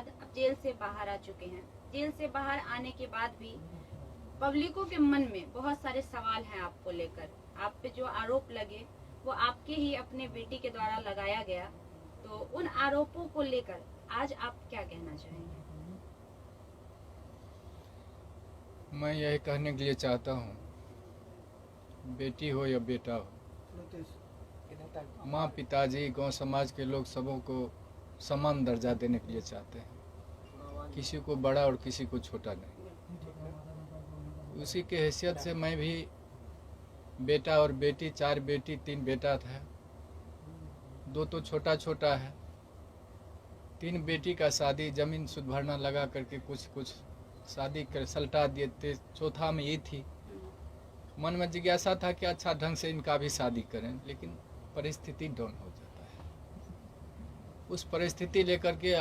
बाद अब जेल से बाहर आ चुके हैं। जेल से बाहर आने के बाद भी पब्लिकों के मन में बहुत सारे सवाल हैं आपको लेकर। आप पे जो आरोप लगे वो आपके ही अपने बेटी के द्वारा लगाया गया, तो उन आरोपों को लेकर आज आप क्या कहना चाहेंगे? मैं यही कहने के लिए चाहता हूँ, बेटी हो या बेटा हो, माँ पिताजी गांव समाज के लोग सबों को समान दर्जा देने के लिए चाहते हैं, किसी को बड़ा और किसी को छोटा नहीं। उसी के हैसियत से मैं भी बेटा और बेटी, 4 बेटी 3 बेटा था, 2 तो छोटा छोटा है। 3 बेटी का शादी जमीन सुध भरना लगा करके कुछ शादी कर सलटा दिए थे। चौथा में ये थी, मन में जिज्ञासा था कि अच्छा ढंग से इनका भी शादी करें, लेकिन परिस्थिति डाउन हो जाता है। उस परिस्थिति लेकर के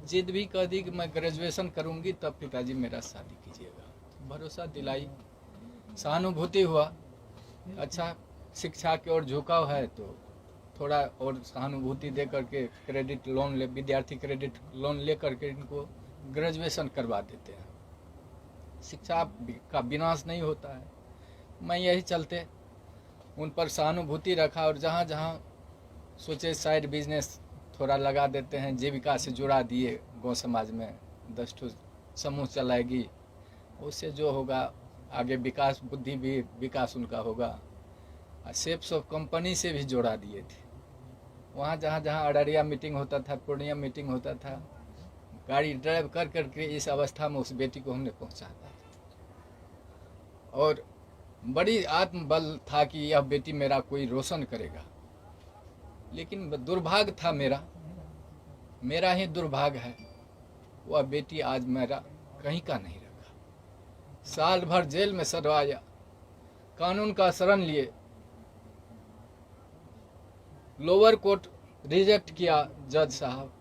जिद भी कर दी कि मैं ग्रेजुएशन करूंगी तब पिताजी मेरा शादी कीजिएगा। भरोसा दिलाई, सहानुभूति हुआ, अच्छा शिक्षा की ओर झुकाव है तो थोड़ा और सहानुभूति दे करके क्रेडिट लोन ले, विद्यार्थी क्रेडिट लोन ले करके इनको ग्रेजुएशन करवा देते हैं। शिक्षा का विनाश नहीं होता है। मैं यही चलते उन पर सहानुभूति रखा और जहाँ जहाँ सोचे साइड बिजनेस थोड़ा लगा देते हैं, जीविका से जुड़ा दिए। गांव समाज में 10 ठो समूह चलाएगी, उससे जो होगा आगे विकास, बुद्धि भी विकास उनका होगा। सेप्स ऑफ कंपनी से भी जोड़ा दिए थे। वहाँ जहाँ जहाँ अररिया मीटिंग होता था, पूर्णिया मीटिंग होता था, गाड़ी ड्राइव कर करके इस अवस्था में उस बेटी को हमने पहुँचाया था। और बड़ी आत्मबल था कि यह बेटी मेरा कोई रोशन करेगा। लेकिन दुर्भाग्य था मेरा ही दुर्भाग्य है, वह बेटी आज मेरा कहीं का नहीं रखा। साल भर जेल में सड़वाया, कानून का शरण लिए, लोअर कोर्ट रिजेक्ट किया जज साहब,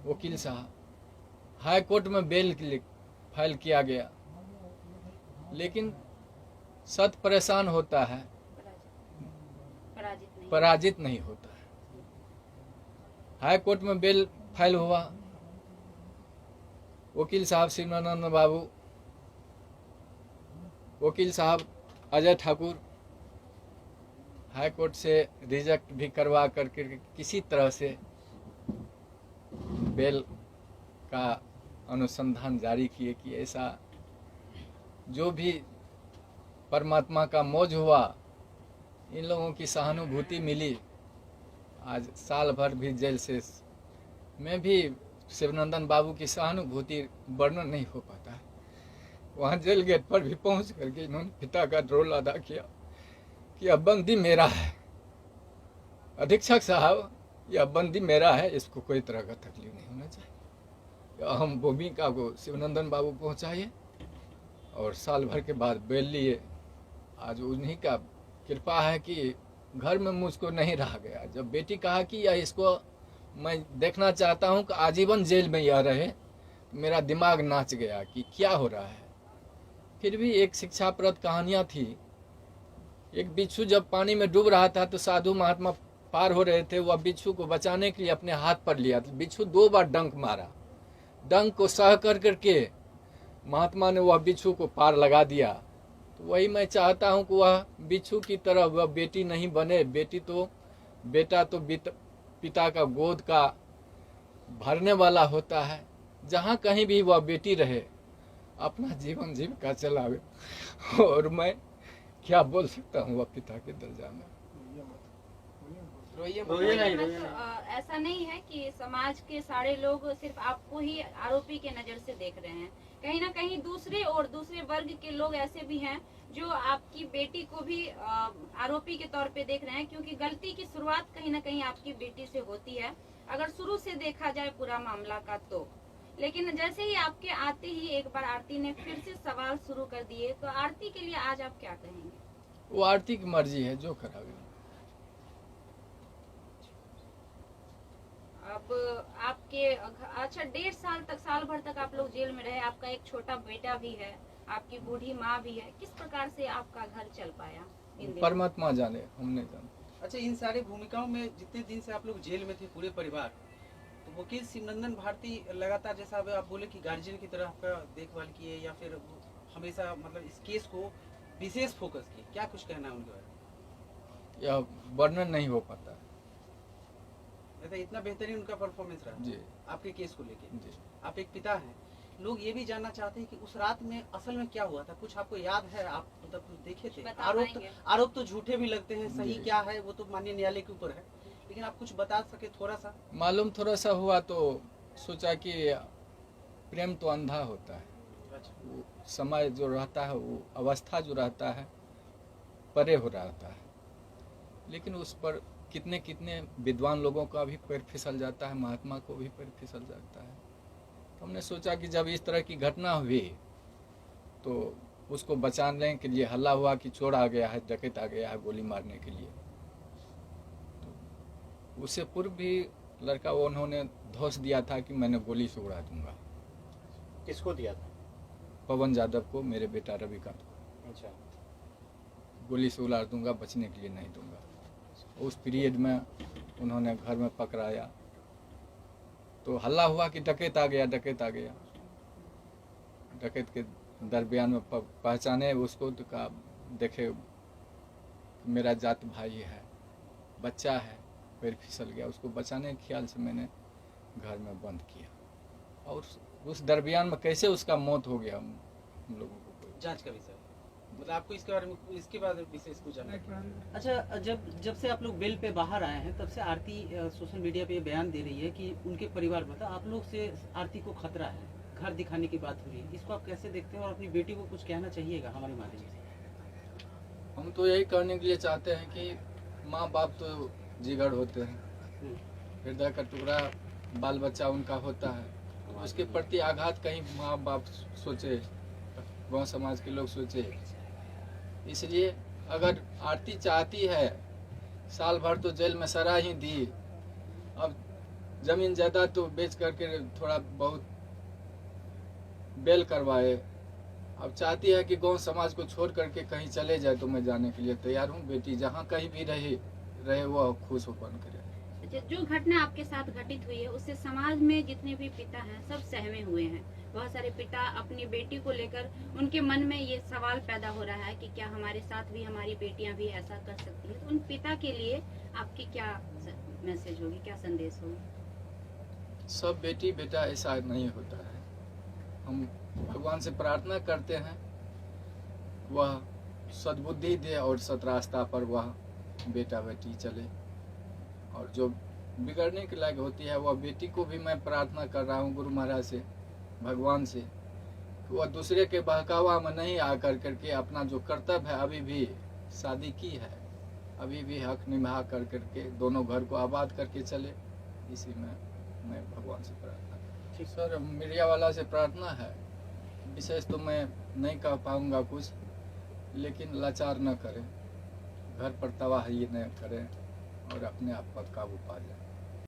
वकील साहब, हाई कोर्ट में बेल फाइल किया गया, लेकिन सत परेशान होता है, पराजित नहीं होता है। हाई कोर्ट में बेल फाइल हुआ, वकील साहब शिवानंद बाबू, वकील साहब अजय ठाकुर हाई कोर्ट से रिजेक्ट भी करवा करके किसी तरह से बेल का अनुसंधान जारी किए कि ऐसा जो भी परमात्मा का मौज हुआ, इन लोगों की सहानुभूति मिली। आज साल भर भी जेल से में भी शिवनंदन बाबू की सहानुभूति वर्णन नहीं हो पाता है। वहाँ जेल गेट पर भी पहुँच करके इन्होंने पिता का रोल अदा किया कि अब बंदी मेरा है, अधीक्षक साहब यह बंदी मेरा है, इसको कोई तरह का तकलीफ नहीं होना चाहिए। अहम भूमिका को शिवनंदन बाबू पहुँचाइए और साल भर के बाद बेल लिए। आज उन्हीं का कृपा है कि घर में मुझको नहीं रहा गया। जब बेटी कहा कि यह इसको मैं देखना चाहता हूं कि आजीवन जेल में यह रहे, मेरा दिमाग नाच गया कि क्या हो रहा है। फिर भी एक शिक्षाप्रद कहानियां थी। एक बिच्छू जब पानी में डूब रहा था तो साधु महात्मा पार हो रहे थे, वह बिच्छू को बचाने के लिए अपने हाथ पर लिया। बिच्छू 2 बार डंक मारा, डंक को सह कर करके महात्मा ने वह बिच्छू को पार लगा दिया। तो वही मैं चाहता हूं कि वह बिच्छू की तरह वह बेटी नहीं बने। बेटा तो पिता का गोद का भरने वाला होता है। जहां कहीं भी वह बेटी रहे, अपना जीवन जीविका चलावे। और मैं क्या बोल सकता हूँ वह पिता के दर्जा में। ऐसा नहीं है कि समाज के सारे लोग सिर्फ आपको ही आरोपी के नजर से देख रहे हैं। कहीं ना कहीं दूसरे वर्ग के लोग ऐसे भी हैं जो आपकी बेटी को भी आरोपी के तौर पे देख रहे हैं, क्योंकि गलती की शुरुआत कहीं ना कहीं आपकी बेटी से होती है, अगर शुरू से देखा जाए पूरा मामला का तो। लेकिन जैसे ही आपके आते ही एक बार आरती ने फिर से सवाल शुरू कर दिए, तो आरती के लिए आज आप क्या कहेंगे? वो आरती की मर्जी है, जो करावे। अब आपके अच्छा 1.5 साल तक, साल भर तक आप लोग जेल में रहे, आपका एक छोटा बेटा भी है, आपकी बूढ़ी माँ भी है, किस प्रकार से आपका घर चल पाया? परमात्मा जाने, हमने जाने। अच्छा, इन सारे भूमिकाओं में जितने दिन से आप लोग जेल में थे पूरे परिवार, तो वकील शिवनंदन भारती लगातार, जैसा अभी आप बोले कि गार्जियन की तरह आपका देखभाल किए या फिर हमेशा मतलब इस केस को विशेष फोकस किए, क्या कुछ कहना है उनके बारे में? यह वर्णन नहीं हो पाता। ऐसा इतना बेहतरीन उनका परफॉर्मेंस रहा जी आपके केस को लेके। जी। आप एक पिता हैं, लोग ये भी जानना चाहते हैं कि उस रात में असल में क्या हुआ था, कुछ आपको याद है? आप मतलब कुछ देखे थे? बता पाएंगे? आरोप तो झूठे भी लगते हैं, सही जी। क्या है वो तो माननीय न्यायालय के ऊपर है, लेकिन आप कुछ बता सके थोड़ा सा? मालूम थोड़ा सा हुआ तो सोचा कि प्रेम तो अंधा होता है, अच्छा। वो समय जो रहता है, वो अवस्था जो रहता है परे हो रहता है, लेकिन उस पर कितने कितने विद्वान लोगों का भी पैर फिसल जाता है, महात्मा को भी पैर फिसल जाता है। तो हमने सोचा कि जब इस तरह की घटना हुई तो उसको बचाने के लिए हल्ला हुआ कि चोर आ गया है, डकैत आ गया है गोली मारने के लिए। तो उससे पूर्व भी लड़का वो उन्होंने धौंस दिया था कि मैंने गोली से उड़ा दूंगा। किसको दिया था? पवन यादव को, मेरे बेटा रविकांत को। अच्छा। गोली से उड़ा दूंगा, बचने के लिए नहीं दूंगा। उस पीरियड में उन्होंने घर में पकड़ाया तो हल्ला हुआ कि डकैत आ गया, डकैत आ गया। डकैत के दरमियान में पहचाने उसको तो कहा देखे मेरा जात भाई है, बच्चा है, पैर फिसल गया। उसको बचाने के ख्याल से मैंने घर में बंद किया, और उस दरमियान में कैसे उसका मौत हो गया हम लोगों को कोई जांच का विषय, मतलब आपको इसके बारे में इसके बाद विशेष कुछ जानना है? अच्छा, जब से आप लोग बेल पे बाहर आए हैं तब से आरती सोशल मीडिया पे ये बयान दे रही है कि उनके परिवार में आप लोग से आरती को खतरा है, घर दिखाने की बात हो रही है, इसको आप कैसे देखते हैं और अपनी बेटी को कुछ कहना चाहिएगा हमारे माध्यम से? हम तो यही करने के लिए चाहते हैं कि माँ बाप तो जिगर होते हैं, हृदय का टुकड़ा बाल बच्चा उनका होता है, तो उसके प्रति आघात कहीं माँ बाप सोचे, गांव समाज के लोग सोचे। इसलिए अगर आरती चाहती है, साल भर तो जेल में सजा ही दी, अब जमीन जायदाद तो बेच करके थोड़ा बहुत बेल करवाए, अब चाहती है कि गांव समाज को छोड़ करके कहीं चले जाए, तो मैं जाने के लिए तैयार हूँ। बेटी जहाँ कहीं भी रहे वो खुश होकर करे। जो घटना आपके साथ घटित हुई है उससे समाज में जितने भी पिता हैं सब सहमे हुए हैं। बहुत सारे पिता अपनी बेटी को लेकर उनके मन में ये सवाल पैदा हो रहा है कि क्या हमारे साथ भी हमारी बेटियां भी ऐसा कर सकती हैं। तो उन पिता के लिए आपकी क्या मैसेज होगी, क्या संदेश होगी? सब बेटी बेटा ऐसा नहीं होता है। हम भगवान से प्रार्थना करते हैं वह सद्बुद्धि दे और सत रास्ता पर वह बेटा बेटी चले, और जो बिगड़ने के लायक होती है वह बेटी को भी मैं प्रार्थना कर रहा हूँ गुरु महाराज से, भगवान से, कि वह दूसरे के बहकावा में नहीं आकर करके अपना जो कर्तव्य है, अभी भी शादी की है, अभी भी हक निभा कर करके दोनों घर को आबाद करके चले। इसी में मैं भगवान से प्रार्थना करता हूँ। सर मीडिया वाला से प्रार्थना है, विशेष तो मैं नहीं कह पाऊँगा कुछ, लेकिन लाचार न करें, घर पर तबाही न करें और अपने आप पर काबू पा जाए।